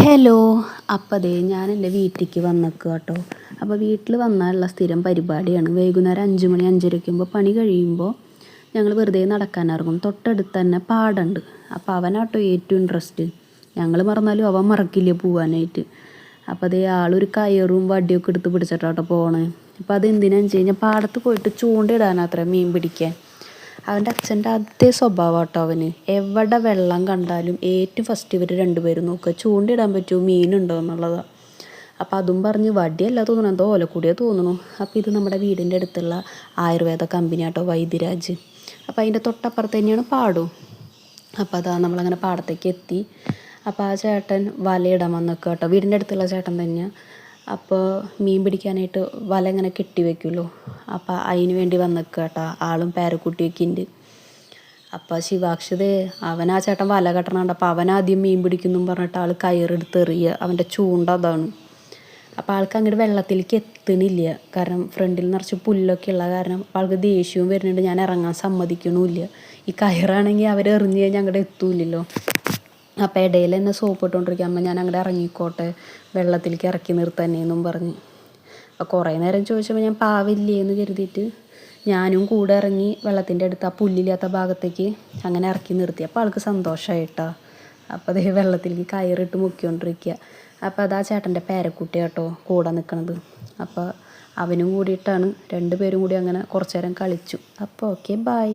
Hello. അപ്പോൾ ദേ ഞാൻ എൻ്റെ വീട്ടിലേക്ക് വന്നേക്കുക കേട്ടോ. അപ്പോൾ വീട്ടിൽ വന്നാലുള്ള സ്ഥിരം പരിപാടിയാണ് വൈകുന്നേരം 5 മണി 5:30 പണി കഴിയുമ്പോൾ ഞങ്ങൾ വെറുതെ നടക്കാനിറങ്ങും. തൊട്ടടുത്ത് തന്നെ പാടമുണ്ട്. അപ്പോൾ അവനാട്ടോ ഏറ്റവും ഇൻട്രസ്റ്റ്. ഞങ്ങൾ മറന്നാലും അവൻ മറക്കില്ല പോവാനായിട്ട്. അപ്പോൾ അതേ ആളൊരു കയറും വടിയൊക്കെ എടുത്ത് പിടിച്ചിട്ടാട്ടോ പോണേ. അപ്പോൾ അതെന്തിനാണെന്ന് വെച്ച് കഴിഞ്ഞാൽ പാടത്ത് പോയിട്ട് ചൂണ്ടയിടാനത്ര മീൻ പിടിക്കാൻ. അവൻ്റെ അച്ഛൻ്റെ അതേ സ്വഭാവം കേട്ടോ അവന്. എവിടെ വെള്ളം കണ്ടാലും ഏറ്റവും ഫസ്റ്റ് ഇവർ രണ്ടുപേരും നോക്കുക ചൂണ്ടയിടാൻ പറ്റുമോ മീനുണ്ടോ എന്നുള്ളതാണ്. അപ്പോൾ അതും പറഞ്ഞ് വടിയല്ല തോന്നണം, എന്തോ ഓലക്കൂടിയാണ് തോന്നുന്നു. അപ്പോൾ ഇത് നമ്മുടെ വീടിൻ്റെ അടുത്തുള്ള ആയുർവേദ കമ്പനി കേട്ടോ, വൈദ്യരാജ്. അപ്പോൾ അതിൻ്റെ തൊട്ടപ്പുറത്ത് തന്നെയാണ് പാടും. അപ്പോൾ അതാ നമ്മളങ്ങനെ പാടത്തേക്ക് എത്തി. അപ്പോൾ ആ ചേട്ടൻ വലയിടാൻ വന്നേക്കുക കേട്ടോ, വീടിൻ്റെ അടുത്തുള്ള ചേട്ടൻ തന്നെയാണ്. അപ്പോൾ മീൻ പിടിക്കാനായിട്ട് വല ഇങ്ങനെ കെട്ടി വെക്കുമല്ലോ, അപ്പോൾ അതിന് വേണ്ടി വന്നേക്കുക കേട്ടോ. ആളും പേരക്കുട്ടിയൊക്കെ ഉണ്ട്. അപ്പോൾ ശിവാക്ഷിതേ അവൻ ആ ചേട്ടൻ വല കെട്ടണുണ്ട്. അപ്പോൾ അവനാദ്യം മീൻ പിടിക്കുന്നു പറഞ്ഞിട്ട് ആൾ കയറെടുത്ത് എറിയുക. അവൻ്റെ ചൂണ്ട അതാണ്. അപ്പോൾ ആൾക്ക് അങ്ങോട്ട് വെള്ളത്തിലേക്ക് എത്തണില്ല, കാരണം ഫ്രണ്ടിൽ നിറച്ച് പുല്ലൊക്കെ ഉള്ള കാരണം. അപ്പോൾ ആൾക്ക് ദേഷ്യവും വരുന്നുണ്ട്, ഞാൻ ഇറങ്ങാൻ സമ്മതിക്കണമില്ല. ഈ കയറാണെങ്കിൽ അവർ എറിഞ്ഞ് കഴിഞ്ഞാൽ അങ്ങോട്ട് എത്തൂല്ലല്ലോ. അപ്പോൾ ഇടയിൽ എന്നെ സോപ്പ് ഇട്ടുകൊണ്ടിരിക്കുക, അമ്മ ഞാൻ അങ്ങോട്ട് ഇറങ്ങിക്കോട്ടെ, വെള്ളത്തിലേക്ക് ഇറക്കി നിർത്തന്നെയെന്നും പറഞ്ഞ്. അപ്പോൾ കുറേ നേരം ചോദിച്ചപ്പോൾ ഞാൻ പാവില്ലേ എന്ന് കരുതിയിട്ട് ഞാനും കൂടെ ഇറങ്ങി വെള്ളത്തിൻ്റെ അടുത്ത് ആ പുല്ലില്ലാത്ത ഭാഗത്തേക്ക് അങ്ങനെ ഇറക്കി നിർത്തി. അപ്പോൾ ആൾക്ക് സന്തോഷമായിട്ടാ. അപ്പോൾ അതേ വെള്ളത്തിലേക്ക് കയറിട്ട് മുക്കിക്കൊണ്ടിരിക്കുക. അപ്പോൾ അതാ ചേട്ടൻ്റെ പേരക്കുട്ടി കേട്ടോ കൂടെ നിൽക്കണത്. അപ്പോൾ അവനും കൂടിയിട്ടാണ്, രണ്ടുപേരും കൂടി അങ്ങനെ കുറച്ച് നേരം കളിച്ചു. അപ്പോൾ ഓക്കെ, ബൈ.